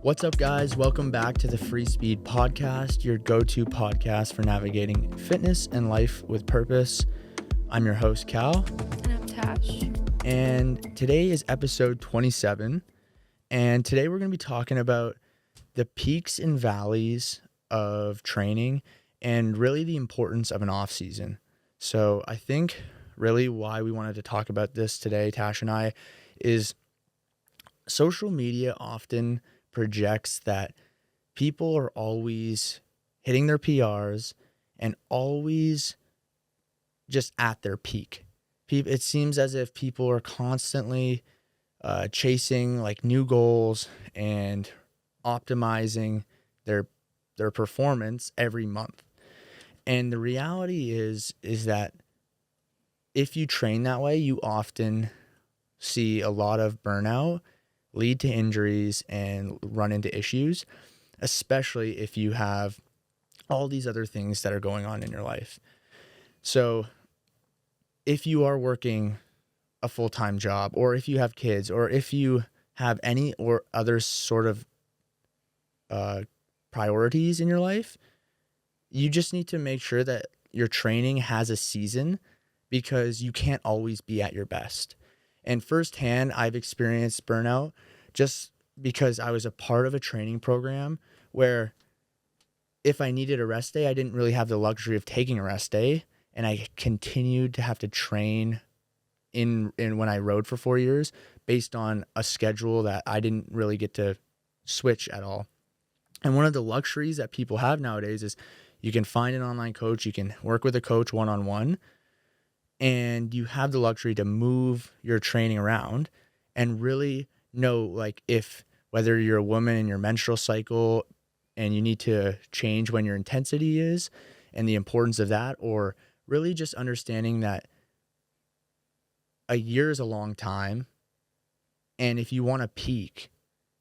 What's up, guys? Welcome back to the Free Speed Podcast, your go-to podcast for navigating fitness and life with purpose. I'm your host, Cal. And I'm Tash. And today is episode 27. And today we're going to be talking about the peaks and valleys of training and really the importance of an off-season. So I think really why we wanted to talk about this today, Tash and I, is social media often projects that people are always hitting their PRs and always just at their peak. It seems as if people are constantly chasing like new goals and optimizing their performance every month. And the reality is that if you train that way, you often see a lot of burnout, lead to injuries, and run into issues, especially if you have all these other things that are going on in your life. So if you are working a full-time job, or if you have kids, or if you have any or other sort of priorities in your life, you just need to make sure that your training has a season, because you can't always be at your best. And firsthand, I've experienced burnout just because I was a part of a training program where if I needed a rest day, I didn't really have the luxury of taking a rest day. And I continued to have to train in when I rode for 4 years based on a schedule that I didn't really get to switch at all. And one of the luxuries that people have nowadays is you can find an online coach, you can work with a coach one-on-one, and you have the luxury to move your training around and really know, like, if whether you're a woman in your menstrual cycle and you need to change when your intensity is and the importance of that, or really just understanding that a year is a long time. And if you want to peak,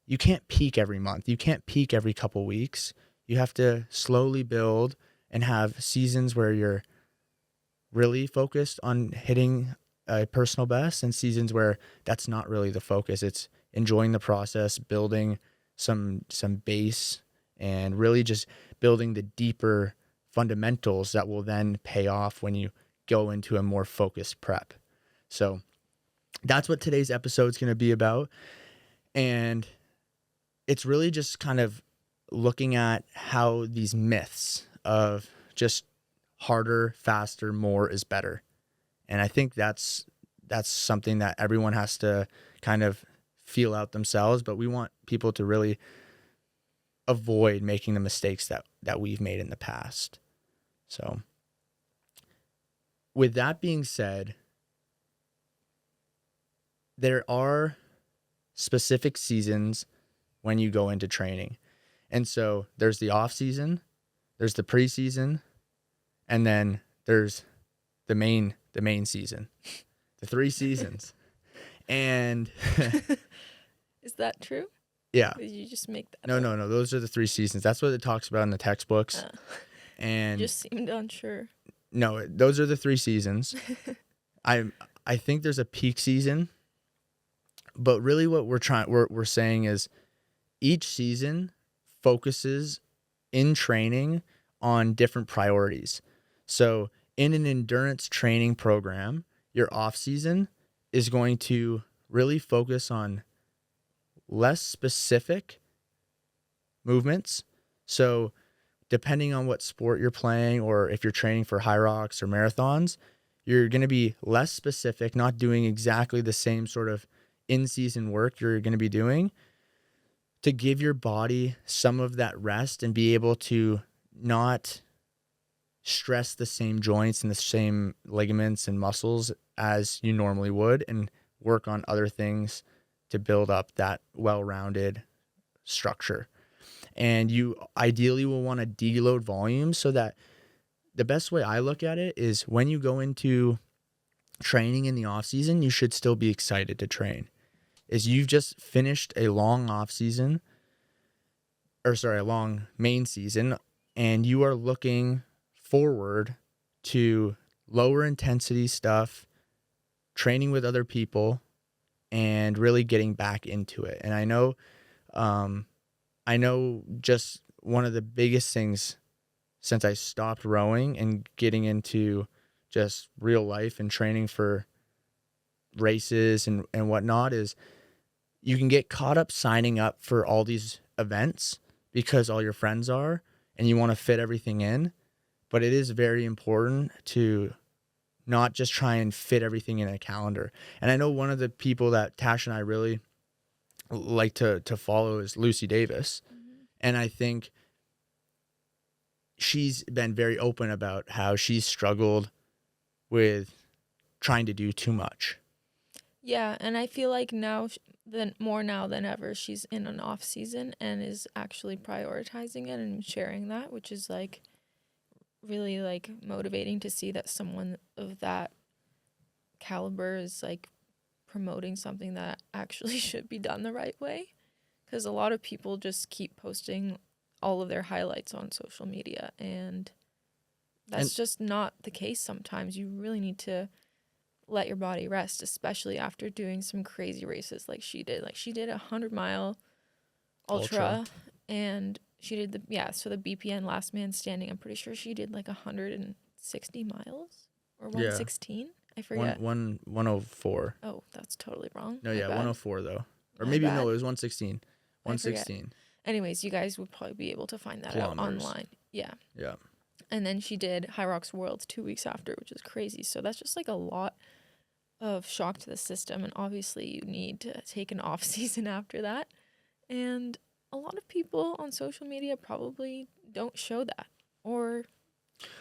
you can't peak every month. You can't peak every couple weeks. You have to slowly build and have seasons where you're really focused on hitting a personal best and seasons where that's not really the focus. It's enjoying the process, building some base, and really just building the deeper fundamentals that will then pay off when you go into a more focused prep. So that's what today's episode is going to be about. And it's really just kind of looking at how these myths of just harder, faster, more is better. And I think that's something that everyone has to kind of feel out themselves, but we want people to really avoid making the mistakes that we've made in the past. So with that being said, there are specific seasons when you go into training. And so there's the off season, there's the preseason, and then there's the main season, the 3 seasons. And Is that true? yeah. Did you just make that No. up? Those are the 3 seasons. That's what it talks about in the textbooks. And You just seemed unsure. no, those are the 3 seasons. I think there's a peak season, but really what we're saying is each season focuses in training on different priorities. So in an endurance training program, your off season is going to really focus on less specific movements. So depending on what sport you're playing, or if you're training for high rocks or marathons, you're going to be less specific, not doing exactly the same sort of in-season work you're going to be doing, to give your body some of that rest and be able to not stress the same joints and the same ligaments and muscles as you normally would, and work on other things to build up that well-rounded structure. And you ideally will want to deload volume, so that the best way I look at it is when you go into training in the off season, you should still be excited to train. Is you've just finished a long off season, a long main season, and you are looking forward to lower intensity stuff, training with other people, and really getting back into it. And I know I know just one of the biggest things since I stopped rowing and getting into just real life and training for races and whatnot is you can get caught up signing up for all these events because all your friends are and you want to fit everything in. But it is very important to not just try and fit everything in a calendar. And I know one of the people that Tash and I really like to follow is Lucy Davis. Mhm. And I think she's been very open about how she's struggled with trying to do too much. Yeah, and I feel like now, than more now than ever, she's in an off season and is actually prioritizing it and sharing that, which is like really like motivating to see that someone of that caliber is like promoting something that actually should be done the right way. Because a lot of people just keep posting all of their highlights on social media, and And that's just not the case sometimes. You really need to let your body rest, especially after doing some crazy races like she did. Like she did a 100-mile ultra. ultra, and she did so the BPN last man standing. I'm pretty sure she did like 160 miles or Yeah. 116. I forget. 104. Oh, that's totally wrong. No, My yeah, bad. 104 though. Or My maybe no, bad. it was 116. I forget. 116 Anyways, you guys would probably be able to find that out kilometers. online. Yeah. Yeah. And then she did High Rocks Worlds 2 weeks after, which is crazy. So that's just like a lot of shock to the system. And obviously, you need to take an off season after that. And a lot of people on social media probably don't show that or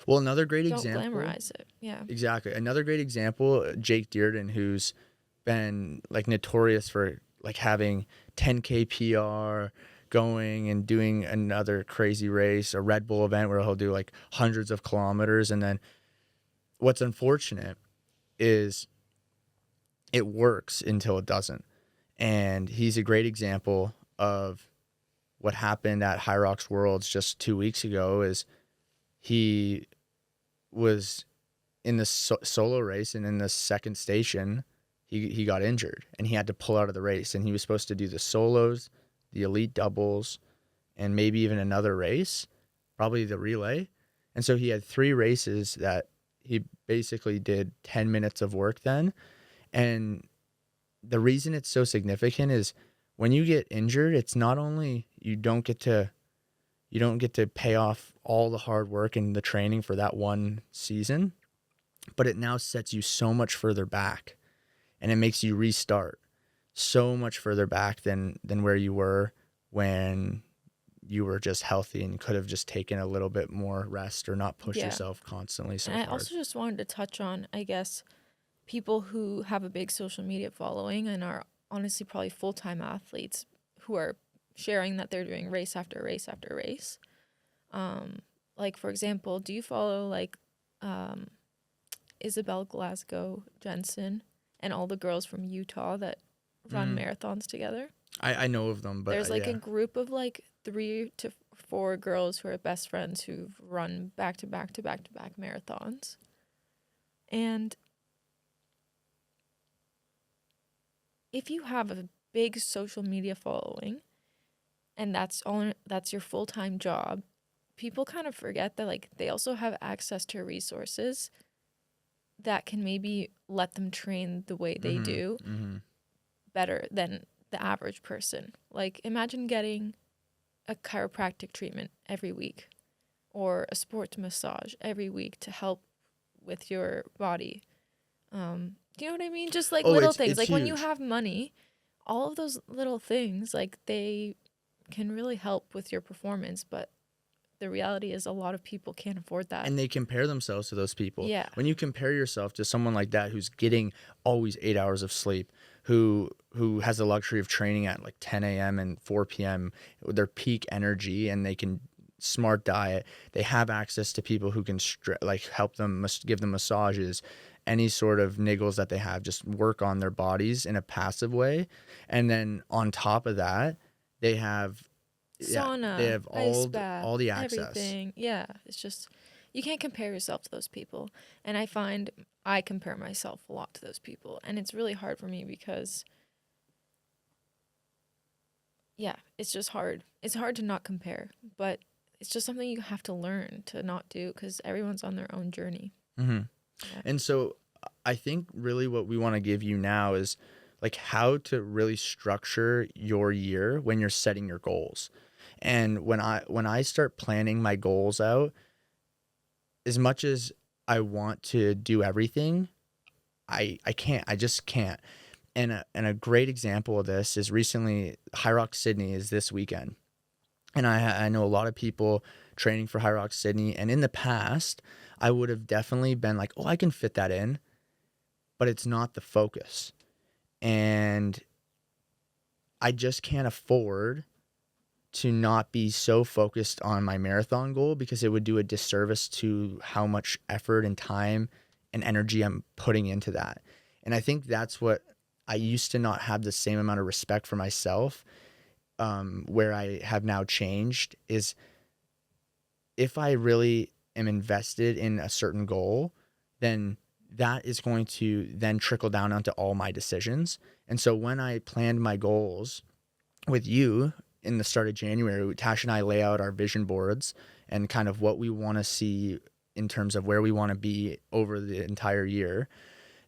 Well, another great don't example. glamorize it. Yeah. Exactly. Another great example, Jake Dearden, who's been like notorious for like having 10K PR, going and doing another crazy race, a Red Bull event where he'll do like hundreds of kilometers. And then what's unfortunate is it works until it doesn't. And he's a great example of what happened at High Rocks Worlds just 2 weeks ago is he was in the solo race, and in the second station he got injured and he had to pull out of the race, and he was supposed to do the solos, the elite doubles, and maybe even another race, probably the relay. And so he had 3 races that he basically did 10 minutes of work then. And the reason it's so significant is when you get injured, it's not only you don't get to pay off all the hard work and the training for that one season, but it now sets you so much further back, and it makes you restart so much further back than where you were when you were just healthy and could have just taken a little bit more rest or not push Yeah. yourself constantly so And I hard. also just wanted to touch on, I guess, people who have a big social media following and are honestly probably full-time athletes who are sharing that they're doing race after race after race. Like for example, do you follow like Isabel Glasgow Jensen and all the girls from Utah that run marathons together? I know of them, but There's like a yeah. group of like 3 to 4 girls who are best friends who've run back to back to back to back marathons. And if you have a big social media following and that's your full-time job, people kind of forget that like they also have access to resources that can maybe let them train the way they do better than the average person. Like imagine getting a chiropractic treatment every week or a sports massage every week to help with your body. Do you know what I mean? Just like little things. It's Like when you huge. have money, all of those little things, like they can really help with your performance. But the reality is a lot of people can't afford that. And they compare themselves to those people. Yeah. When you compare yourself to someone like that who's getting always 8 hours of sleep, who has the luxury of training at like 10 a.m. and 4 p.m. with their peak energy, and they can smart diet, they have access to people who can like help them, give them massages, any sort of niggles that they have, just work on their bodies in a passive way. And then on top of that, they have they Sauna, have ice bath, all the access. everything. Yeah, it's just you can't compare yourself to those people. And I find I compare myself a lot to those people, and it's really hard for me because yeah, it's just hard. It's hard to not compare, but it's just something you have to learn to not do because everyone's on their own journey. Hmm. Yeah. And so I think really what we want to give you now is like how to really structure your year when you're setting your goals. And when I start planning my goals out, as much as I want to do everything, I can't. I just can't. And a great example of this is recently High Rock Sydney is this weekend. And I know a lot of people training for High Rock Sydney, and in the past, I would have definitely been like, "Oh, I can fit that in," but it's not the focus. And I just can't afford to not be so focused on my marathon goal because it would do a disservice to how much effort and time and energy I'm putting into that. And I think that's what I used to not have the same amount of respect for myself, where I have now changed is if I really am invested in a certain goal, then that is going to then trickle down onto all my decisions. And so when I planned my goals with you in the start of January, Tash and I lay out our vision boards and kind of what we want to see in terms of where we want to be over the entire year.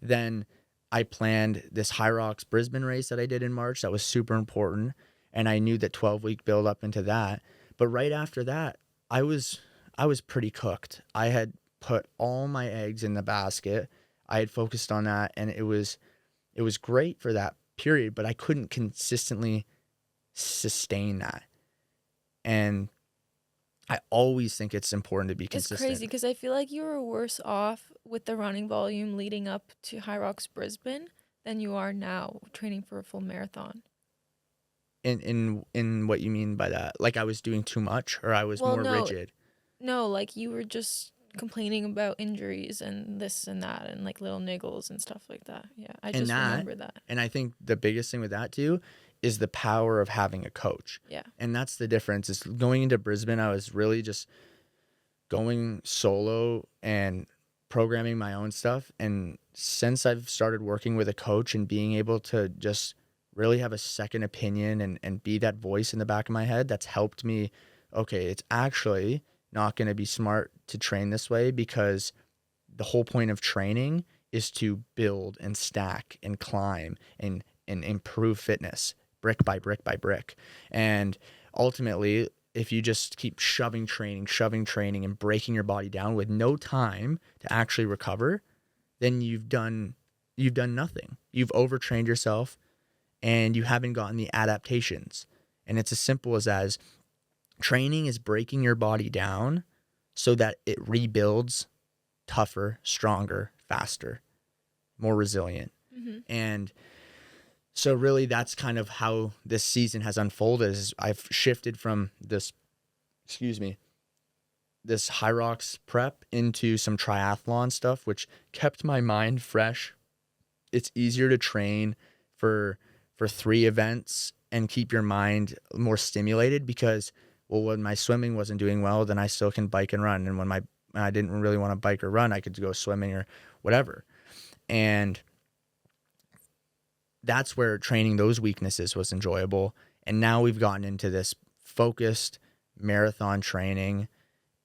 Then I planned this High Rocks Brisbane race that I did in March. That was super important. And I knew that 12-week build up into that. But right after that, I was I was pretty cooked. I had put all my eggs in the basket. I had focused on that and it was great for that period, but I couldn't consistently sustain that. And I always think it's important to be It's crazy consistent. because I feel like you were worse off with the running volume leading up to High Rocks Brisbane than you are now training for a full marathon. In what you mean by that? Like I was doing too much or I was Well, more no, rigid. no, like you were just complaining about injuries and this and that and like little niggles and stuff like that. Yeah, I And just that, remember that. and I think the biggest thing with that too is the power of having a coach. Yeah. And that's the difference. Is going into Brisbane, I was really just going solo and programming my own stuff. And since I've started working with a coach and being able to just really have a second opinion and be that voice in the back of my head, that's helped me. Okay, it's actually not going to be smart to train this way because the whole point of training is to build and stack and climb and improve fitness brick by brick by brick. And ultimately, if you just keep shoving training and breaking your body down with no time to actually recover, then you've done nothing. You've overtrained yourself and you haven't gotten the adaptations. And it's as simple as training is breaking your body down so that it rebuilds tougher, stronger, faster, more resilient. Mm-hmm. And so really that's kind of how this season has unfolded is I've shifted from this high rocks prep into some triathlon stuff, which kept my mind fresh. It's easier to train for three events and keep your mind more stimulated because well when my swimming wasn't doing well, then I still can bike and run. And when I didn't really want to bike or run, I could go swimming or whatever. And that's where training those weaknesses was enjoyable. And now we've gotten into this focused marathon training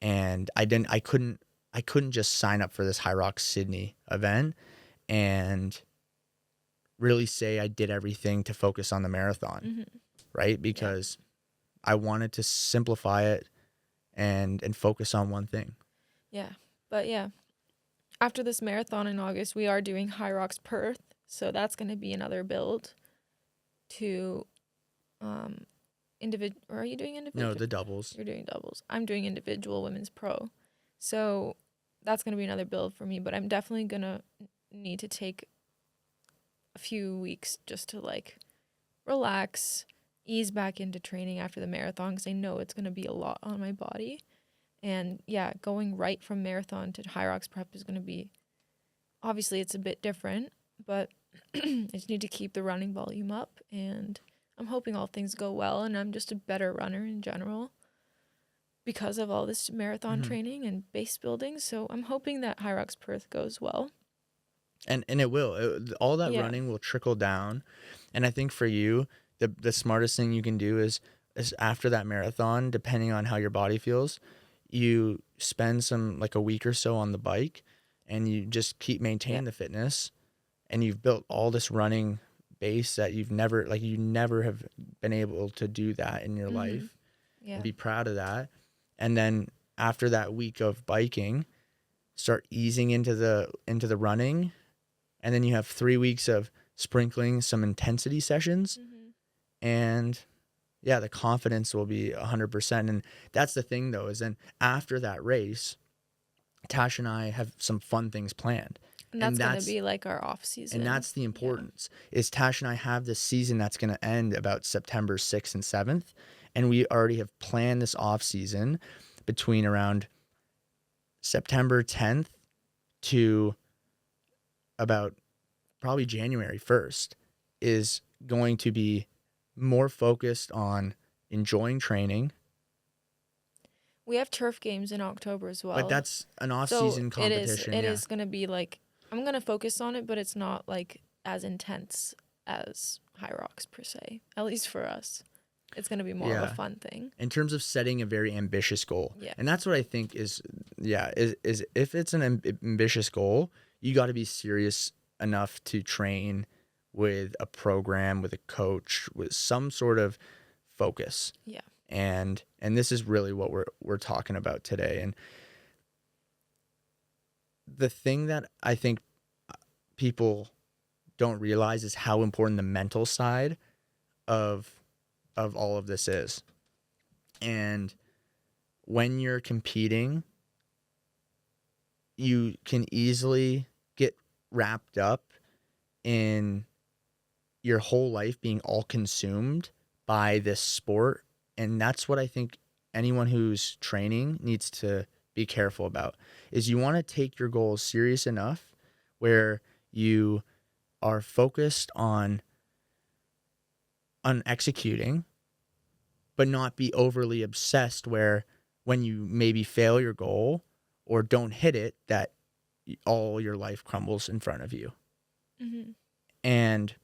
and I couldn't just sign up for this High Rock Sydney event and really say I did everything to focus on the marathon, Mm-hmm. right? Yeah. Because I wanted to simplify it and focus on one thing. Yeah. But yeah, after this marathon in August, we are doing High Rocks Perth. So that's going to be another build to um individual. Or are you doing No, individual? the doubles. You're doing doubles. I'm doing individual women's pro. So that's going to be another build for me, but I'm definitely going to need to take a few weeks just to like relax, ease back into training after the marathon because I know it's going to be a lot on my body. And yeah, going right from marathon to High Rocks prep is going to be obviously it's a bit different, but I just need to keep the running volume up and I'm hoping all things go well and I'm just a better runner in general because of all this marathon Hmm. training and base building. So I'm hoping that High Rocks Perth goes well. And it will. All that Yeah. running will trickle down. And I think for you, the smartest thing you can do is after that marathon, depending on how your body feels, you spend some like a week or so on the bike, and you just keep Yeah. maintaining the fitness, and you've built all this running base that you never have been able to do that in your Mm-hmm. life, and Yeah. be proud of that. And then after that week of biking, start easing into the running, and then you have 3 weeks of sprinkling some intensity sessions, Mm-hmm. and yeah, the confidence will be 100%. And that's the thing though, is then after that race, Tash and I have some fun things planned. And And that's gonna that's be like our off and season. that's the Yeah. importance. Is Tash and I have this season that's going to end about September 6th and 7th, and we already have planned this off season between around September 10th to about probably January 1st is going to be more focused on enjoying training. We have turf games in October as But well. that's an So off-season it is competition, it yeah. is gonna be like I'm gonna focus on it, but it's not like as intense as High Rocks per se. At least for us. It's gonna be more of a Yeah. fun thing. In terms of setting a very ambitious goal. Yeah. And that's what I think is, yeah, is if it's an ambitious goal, you got to be serious enough to train with a program, with a coach, with some sort of focus. Yeah. And this is really what we're talking about today. And the thing that I think people don't realize is how important the mental side of all of this is. And when you're competing, you can easily get wrapped up in your whole life being all consumed by this sport. And that's what I think anyone who's training needs to be careful about, is you want to take your goals serious enough where you are focused on executing, but not be overly obsessed where when you maybe fail your goal or don't hit it, that all your life crumbles in front of you. Mm-hmm. And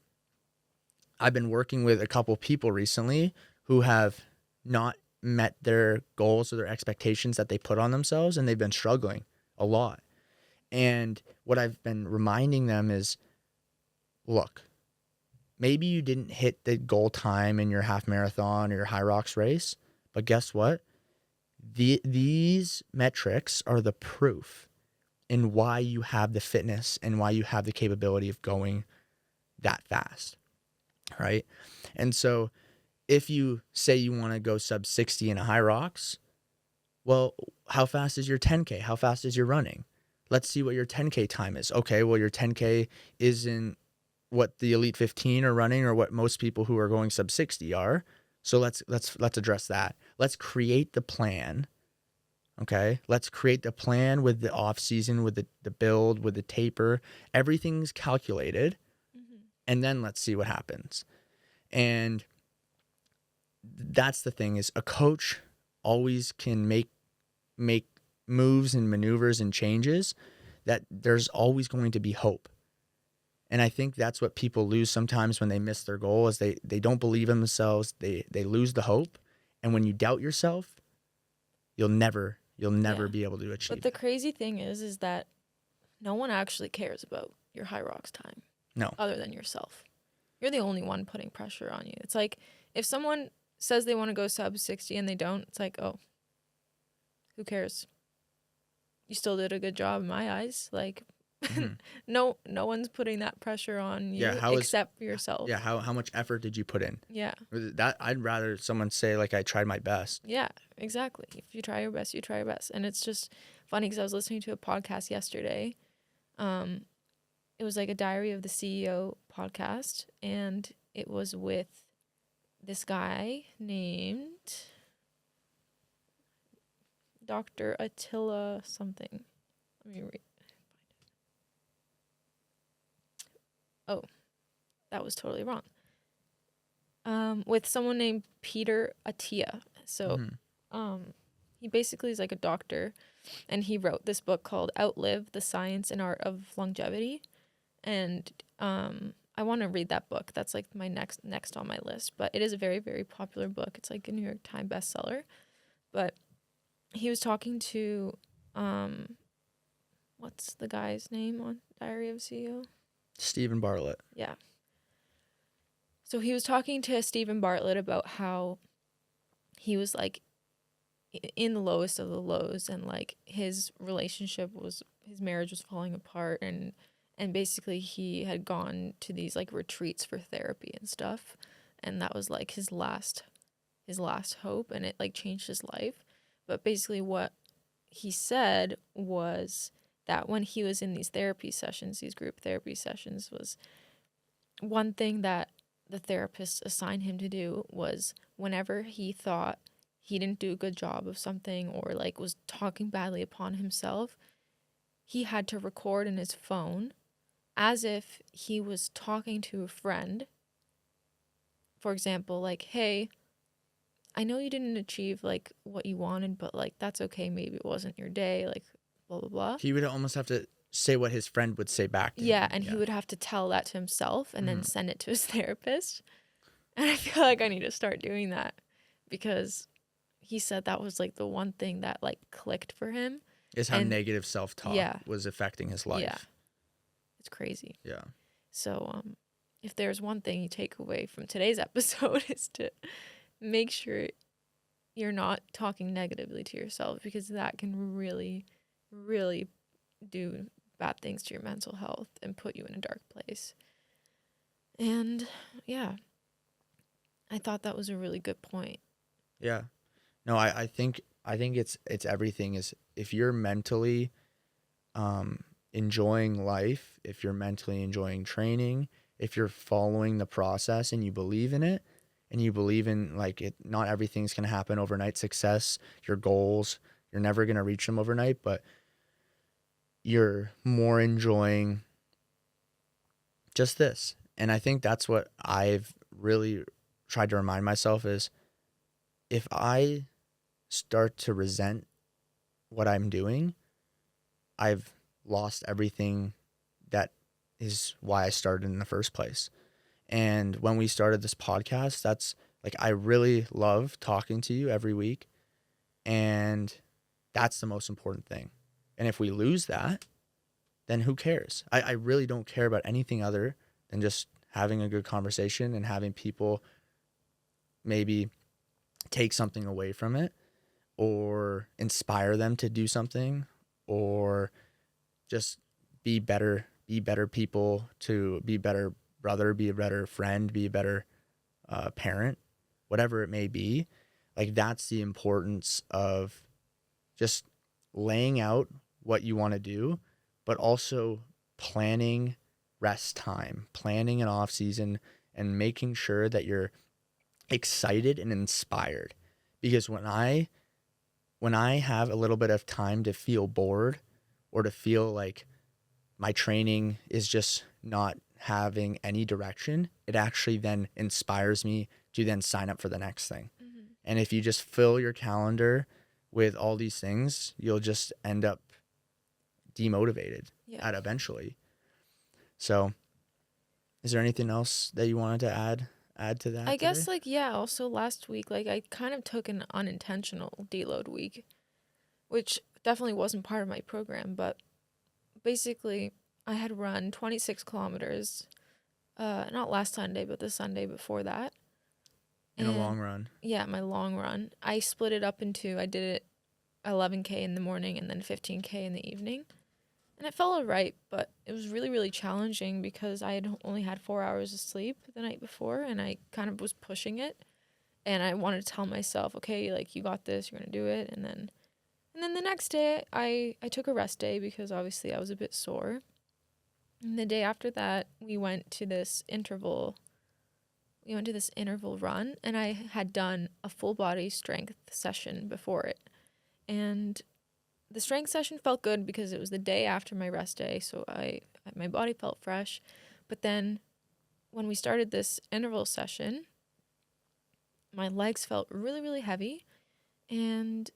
I've been working with a couple people recently who have not met their goals or their expectations that they put on themselves, and they've been struggling a lot. And what I've been reminding them is, look, maybe you didn't hit the goal time in your half marathon or your High Rocks race, but guess what? These metrics are the proof in why you have the fitness and why you have the capability of going that fast, right? And so if you say you want to go sub 60 in a High Rocks, well, how fast is your 10K? How fast is your running? Let's see what your 10K time is. Okay, well, your 10K isn't what the Elite 15 are running or what most people who are going sub 60 are. So let's address that. Let's create the plan. Okay, let's create the plan with the off season, with the build, with the taper. Everything's calculated, Mm-hmm. and then let's see what happens. And that's the thing, is a coach always can make moves and maneuvers and changes, that there's always going to be hope. And I think that's what people lose sometimes when they miss their goal, is they don't believe in themselves. They lose the hope. And when you doubt yourself, you'll never Yeah. be able to But achieve the it. crazy thing is that no one actually cares about your High Rocks time No. other than yourself. You're the only one putting pressure on you. It's like if someone says they want to go sub 60 and they don't, it's like, oh, who cares? You still did a good job in my eyes. Like, Mhm. no one's putting that pressure on you Yeah, except for yourself. yeah, how much effort did you put in? Yeah. That I'd rather someone say like I tried my best. Yeah, exactly. If you try your best, you try your best. And it's just funny because I was listening to a podcast yesterday. It was like a Diary of the CEO podcast, and it was with this guy named Dr. Attila something. Let me read. Oh, that was totally wrong. With someone named Peter Attia. So, Mhm. he basically is like a doctor, and he wrote this book called Outlive: The Science and Art of Longevity. And I want to read that book. That's like my next on my list. But it is a very, very popular book. It's like a New York Times bestseller. But he was talking to, what's the guy's name on Diary of a CEO? Stephen Bartlett. Yeah. So he was talking to Stephen Bartlett about how he was like in the lowest of the lows, and like his marriage was falling apart, and basically he had gone to these like retreats for therapy and stuff, and that was like his last hope, and it like changed his life. But basically what he said was that when he was in these group therapy sessions, was one thing that the therapist assigned him to do was whenever he thought he didn't do a good job of something or like was talking badly upon himself, he had to record in his phone as if he was talking to a friend. For example, like, hey, I know you didn't achieve like what you wanted, but like that's okay. Maybe it wasn't your day, like blah blah blah. He would almost have to say what his friend would say back to him. Yeah, and he would have to tell that to himself and then send it to his therapist. And I feel like I need to start doing that because he said that was like the one thing that like clicked for him. Is how negative self-talk was affecting his life. Yeah. It's crazy. Yeah. So if there's one thing you take away from today's episode is to make sure you're not talking negatively to yourself, because that can really, really do bad things to your mental health and put you in a dark place. And yeah, I thought that was a really good point. Yeah. No, I think it's everything. Is if you're mentally enjoying life, if you're mentally enjoying training, if you're following the process and you believe in it, and you believe in like it, not everything's going to happen overnight. Success, your goals, you're never going to reach them overnight, but you're more enjoying just this. And I think that's what I've really tried to remind myself is, if I start to resent what I'm doing, I've lost everything that is why I started in the first place. And when we started this podcast, that's like, I really love talking to you every week. And that's the most important thing. And if we lose that, then who cares? I really don't care about anything other than just having a good conversation and having people maybe take something away from it or inspire them to do something or just be better people, to be better brother, be a better friend, be a better parent, whatever it may be. Like, that's the importance of just laying out what you want to do, but also planning rest time, planning an off season, and making sure that you're excited and inspired. Because when I have a little bit of time to feel bored or to feel like my training is just not having any direction, it actually then inspires me to then sign up for the next thing. Mm-hmm. And if you just fill your calendar with all these things, you'll just end up demotivated at eventually. So is there anything else that you wanted to add to that? I guess like, yeah, also last week, like I kind of took an unintentional deload week, which definitely wasn't part of my program, but basically I had run 26 kilometers, not last Sunday, but the Sunday before that. In a long run. Yeah, my long run. I split it up into, I did it 11K in the morning and then 15K in the evening. And it felt all right, but it was really, really challenging because I had only had 4 hours of sleep the night before, and I kind of was pushing it. And I wanted to tell myself, okay, like, you got this, you're going to do it. And then the next day, I took a rest day because obviously I was a bit sore. And the day after that, we went to this interval run, and I had done a full body strength session before it. And the strength session felt good because it was the day after my rest day, so my body felt fresh. But then when we started this interval session, my legs felt really, really heavy. And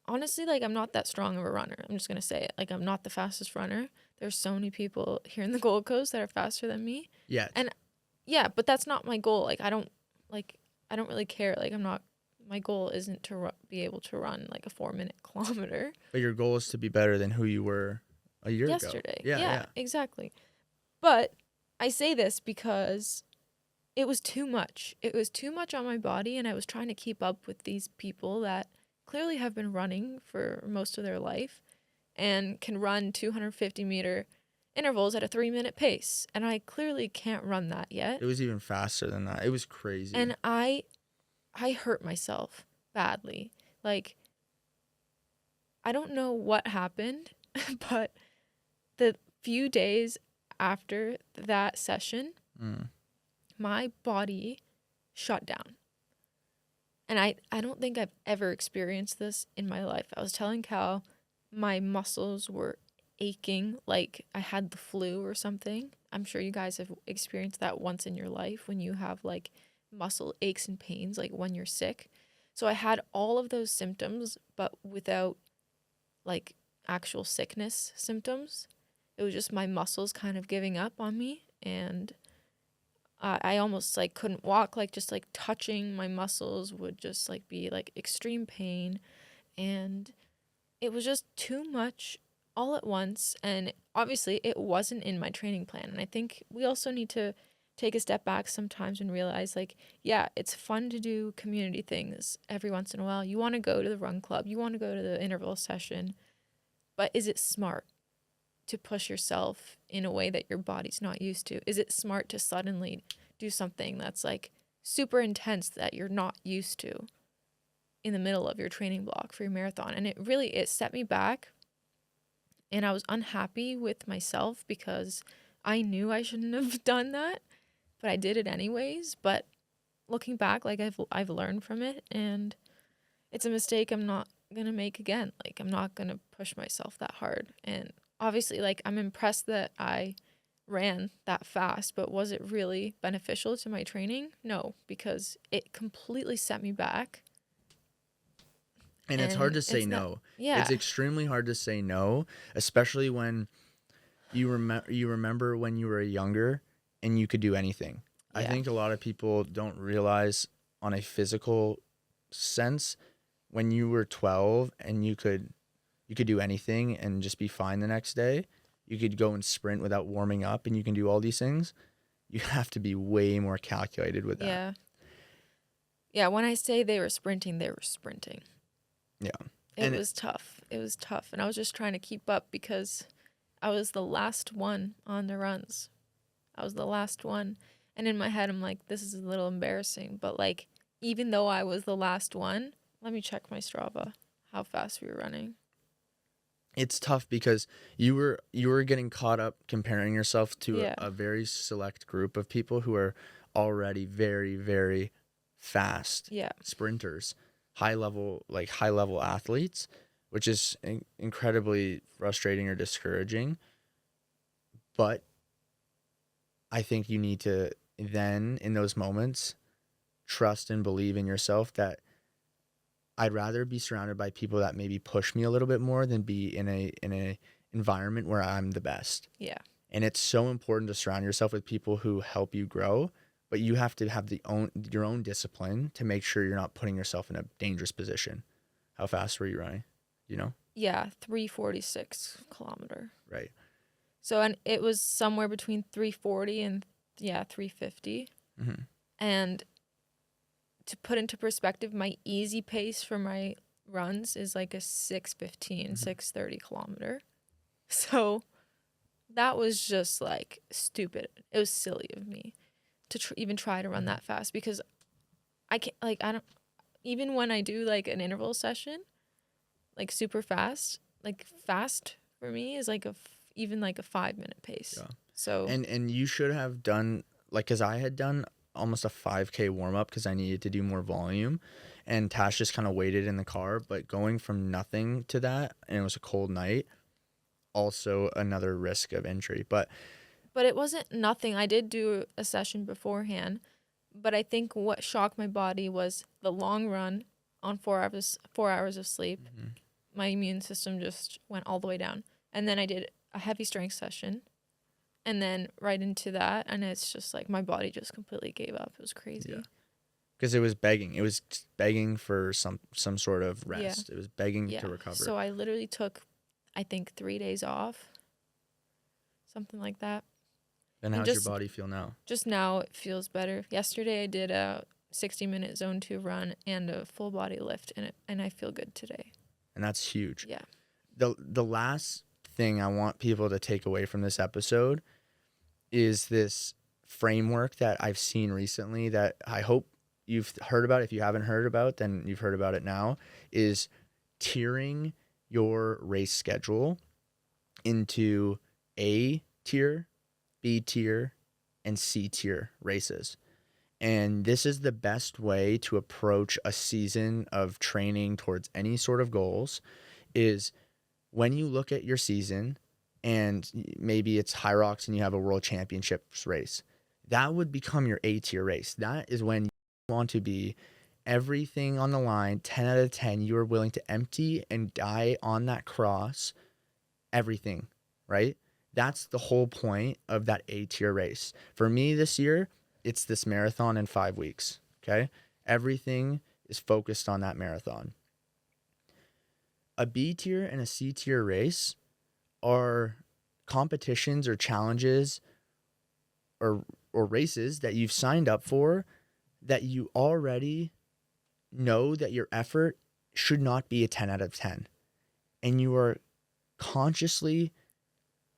honestly, like, I'm not that strong of a runner. I'm just going to say it. Like, I'm not the fastest runner. There's so many people here in the Gold Coast that are faster than me. Yet. And yeah, but that's not my goal. Like I don't really care. Like I'm not my goal isn't to be able to run like a 4-minute kilometer But your goal is to be better than who you were a year ago. yesterday. Yeah, yeah. Exactly. But I say this because it was too much. It was too much on my body, and I was trying to keep up with these people that clearly have been running for most of their life and can run 250-meter intervals at a 3-minute pace. And I clearly can't run that yet. It was even faster than that. It was crazy. And I hurt myself badly. Like, I don't know what happened, but the few days after that session, my body shut down. And I don't think I've ever experienced this in my life. I was telling Cal my muscles were aching like I had the flu or something. I'm sure you guys have experienced that once in your life when you have like muscle aches and pains, like when you're sick. So I had all of those symptoms, but without like actual sickness symptoms. It was just my muscles kind of giving up on me, and I almost like couldn't walk. Like just like touching my muscles would just like be like extreme pain, and it was just too much all at once. And obviously it wasn't in my training plan. And I think we also need to take a step back sometimes and realize like, yeah, it's fun to do community things every once in a while. You want to go to the run club, you want to go to the interval session, but is it smart to push yourself in a way that your body's not used to? Is it smart to suddenly do something that's like super intense that you're not used to in the middle of your training block for your marathon? And it set me back, and I was unhappy with myself because I knew I shouldn't have done that, but I did it anyways. But looking back, like I've learned from it, and it's a mistake I'm not going to make again. Like I'm not going to push myself that hard. And obviously, like I'm impressed that I ran that fast, but was it really beneficial to my training? No, because it completely set me back. And it's hard to say no. Yeah. It's extremely hard to say no, especially when you remember when you were younger and you could do anything. Yeah. I think a lot of people don't realize on a physical sense when you were 12 and you could do anything and just be fine the next day. You could go and sprint without warming up, and you can do all these things. You have to be way more calculated with that. Yeah. Yeah, when I say they were sprinting, they were sprinting. Yeah. It was tough. It was tough. And I was just trying to keep up because I was the last one on the runs. I was the last one. And in my head, I'm like, this is a little embarrassing. But like, even though I was the last one, let me check my Strava, how fast we were running. It's tough because you were getting caught up comparing yourself to Yeah. a very select group of people who are already very, very fast sprinters, high level athletes, which is incredibly frustrating or discouraging. But I think you need to then, in those moments, trust and believe in yourself that I'd rather be surrounded by people that maybe push me a little bit more than be in a environment where I'm the best. Yeah. And it's so important to surround yourself with people who help you grow, but you have to have your own discipline to make sure you're not putting yourself in a dangerous position. How fast were you running? You know? Yeah, 3:46 kilometer. Right. So, and it was somewhere between 3:40 and 3:50. Mm-hmm. And to put into perspective, my easy pace for my runs is like a 6:15, 6:30 kilometer. So that was just like stupid. It was silly of me to even try to run that fast because I can't, like, I don't, even when I do like an interval session, like super fast, like fast for me is like even like a 5-minute pace. Yeah. So, and you should have done, like, because I had done almost a 5K warm up because I needed to do more volume, and Tash just kind of waited in the car. But going from nothing to that, and it was a cold night, also another risk of injury. But it wasn't nothing. I did do a session beforehand, but I think what shocked my body was the long run on 4 hours of sleep. My immune system just went all the way down. And then I did a heavy strength session, and then right into that, and it's just like my body just completely gave up. It was crazy. Yeah. Because it was begging. It was begging for some sort of Yeah. rest. It was begging Yeah. to recover. So I literally took, I think, 3 days off, something like that. And And how's your body feel now? just now it feels better. Yesterday I did a 60-minute zone 2 run and a full body lift, and I feel good today. And that's huge. Yeah. The last thing I want people to take away from this episode is this framework that I've seen recently that I hope you've heard about. If you haven't heard about, then you've heard about it now, is tiering your race schedule into A tier, B tier, and C tier races. And this is the best way to approach a season of training towards any sort of goals is when you look at your season and maybe it's High Rocks and you have a world championships race, that would become your A tier race. That is when you want to be everything on the line, 10 out of 10. You are willing to empty and die on that cross, everything, right? That's the whole point of that A tier race. For me this year, it's this marathon in 5 weeks, okay? Everything is focused on that marathon. A B tier and a C tier race are competitions or challenges or races that you've signed up for that you already know that your effort should not be a 10 out of 10. And you are consciously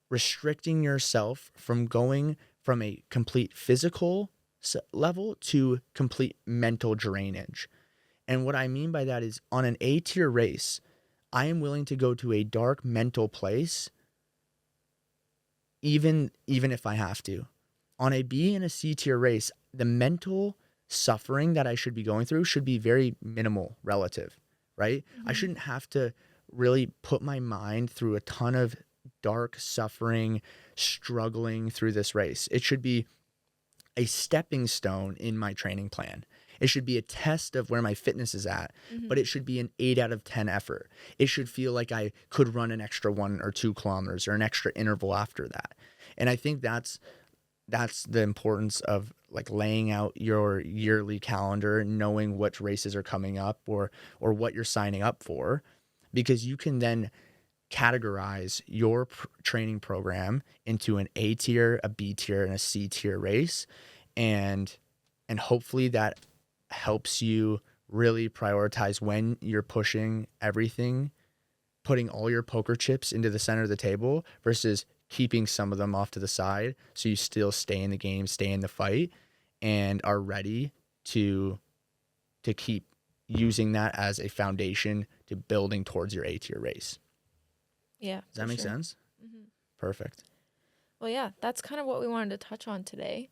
restricting yourself from going from a complete physical level to complete mental drainage. And what I mean by that is on an A tier race, I am willing to go to a dark mental place even if I have to. On a B and a C tier race, the mental suffering that I should be going through should be very minimal relative, right? I shouldn't have to really put my mind through a ton of dark suffering, struggling through this race. It should be a stepping stone in my training plan. It should be a test of where my fitness is at, but it should be an 8 out of 10 effort. It should feel like I could run an extra 1 or 2 kilometers or an extra interval after that. And I think that's the importance of like laying out your yearly calendar, knowing which races are coming up or what you're signing up for, because you can then categorize your training program into an A tier, a B tier, and a C tier race, and hopefully that helps you really prioritize when you're pushing everything, putting all your poker chips into the center of the table versus keeping some of them off to the side so you still stay in the game, stay in the fight, and are ready to keep using that as a foundation to building towards your A tier race. Yeah. Does that make sense? Perfect. Well, yeah, that's kind of what we wanted to touch on today.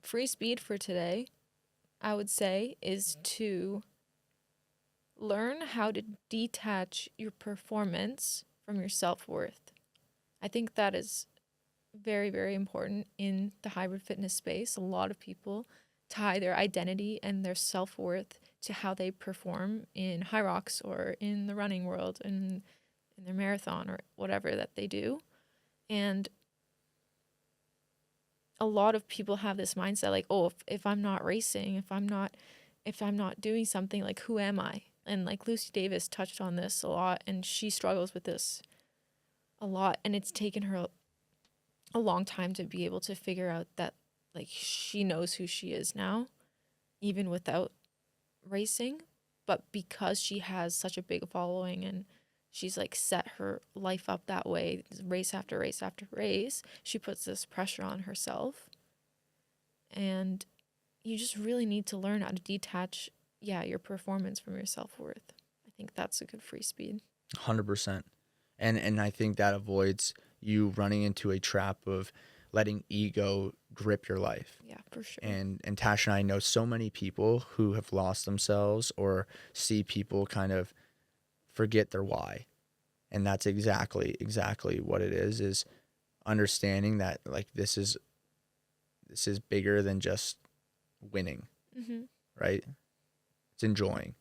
Free speed for today, I would say, is to learn how to detach your performance from your self-worth. I think that is very, very important in the hybrid fitness space. A lot of people tie their identity and their self-worth to how they perform in High Rocks or in the running world and in their marathon or whatever that they do. And a lot of people have this mindset like, oh, if I'm not racing, if I'm not doing something, like, who am I? And like Lucy Davis touched on this a lot, and she struggles with this a lot, and it's taken her a long time to be able to figure out that like she knows who she is now, even without racing. But because she has such a big following and she's like set her life up that way, race after race after race, she puts this pressure on herself. And you just really need to learn how to detach, your performance from your self-worth. I think that's a good free speed. 100%. And I think that avoids you running into a trap of letting ego grip your life. Yeah, for sure. And Tash and I know so many people who have lost themselves or see people kind of forget their why. And that's exactly what it is understanding that like this is bigger than just winning, right? It's enjoying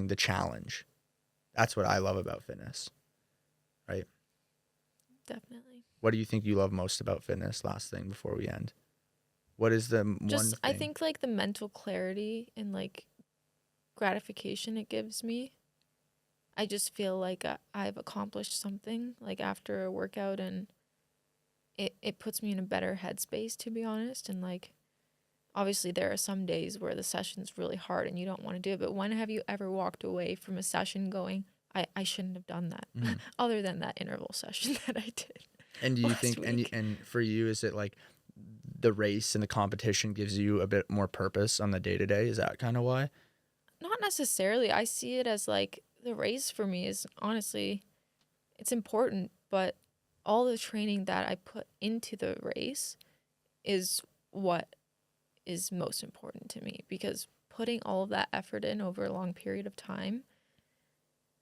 the challenge. That's what I love about fitness. right? Definitely. What do you think you love most about fitness? Last thing before we end. What is the one Just thing? I think like the mental clarity and like gratification it gives me. I just feel like I've accomplished something like after a workout, and it puts me in a better headspace, to be honest. And like obviously there are some days where the session's really hard and you don't want to do it, but when have you ever walked away from a session going, I shouldn't have done that, Mhm. other than that interval session that I did And do you last think week? and for you, is it like the race and the competition gives you a bit more purpose on the day to day? Is that kind of why? Not necessarily. I see it as like the race for me is honestly, it's important, but all the training that I put into the race is what is most important to me, because putting all of that effort in over a long period of time,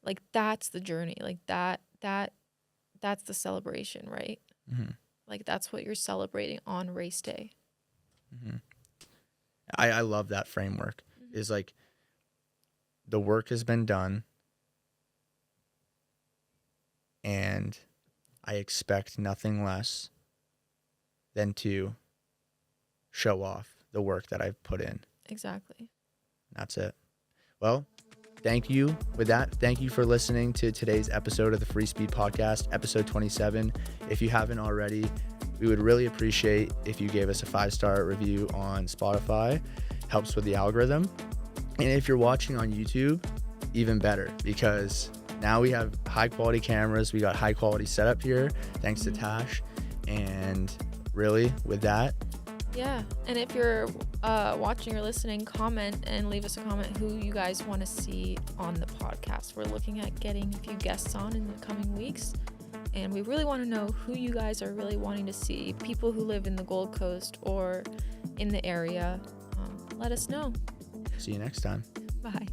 like that's the journey. Like that's the celebration, right? Mm-hmm. Like that's what you're celebrating on race day. Mm-hmm. I love that framework. Mm-hmm. Is like the work has been done, and I expect nothing less than to show off the work that I've put in. Exactly. That's it. Well, thank you. With that, thank you for listening to today's episode of the Free Speed Podcast, episode 27. If you haven't already, we would really appreciate if you gave us a 5-star review on Spotify. Helps with the algorithm. And if you're watching on YouTube, even better, because now we have high quality cameras. We got high quality setup here, thanks to Tash. And really, with that, Yeah. And if you're watching or listening, comment and leave us a comment who you guys want to see on the podcast. We're looking at getting a few guests on in the coming weeks. And we really want to know who you guys are really wanting to see. People who live in the Gold Coast or in the area. Let us know. see you next time. Bye.